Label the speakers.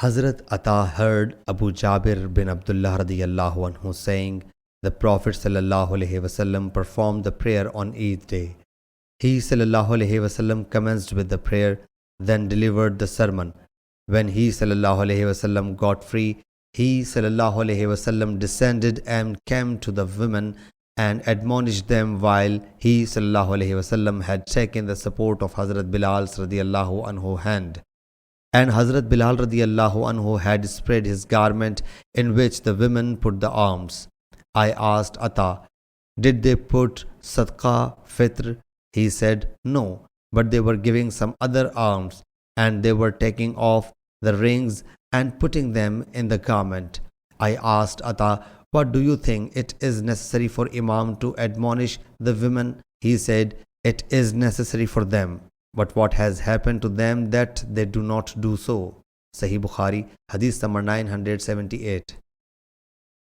Speaker 1: Hazrat Ata heard Abu Jabir bin Abdullah radiyallahu anhu saying, the Prophet sallallahu alaihi wasallam performed the prayer on Eid day. He sallallahu alaihi wasallam commenced with the prayer, then delivered the sermon. When he sallallahu alaihi wasallam got free, he sallallahu alaihi wasallam descended and came to the women and admonished them while he sallallahu alaihi wasallam had taken the support of Hazrat Bilal radiyallahu anhu hand. And Hazrat Bilal radiyallahu anhu had spread his garment in which the women put the alms. I asked Ata, did they put sadqa, fitr? He said, no, but they were giving some other alms, and they were taking off the rings and putting them in the garment. I asked Ata, what do you think it is necessary for Imam to admonish the women? He said, it is necessary for them. But what has happened to them that they do not do so? Sahih Bukhari, Hadith number 978.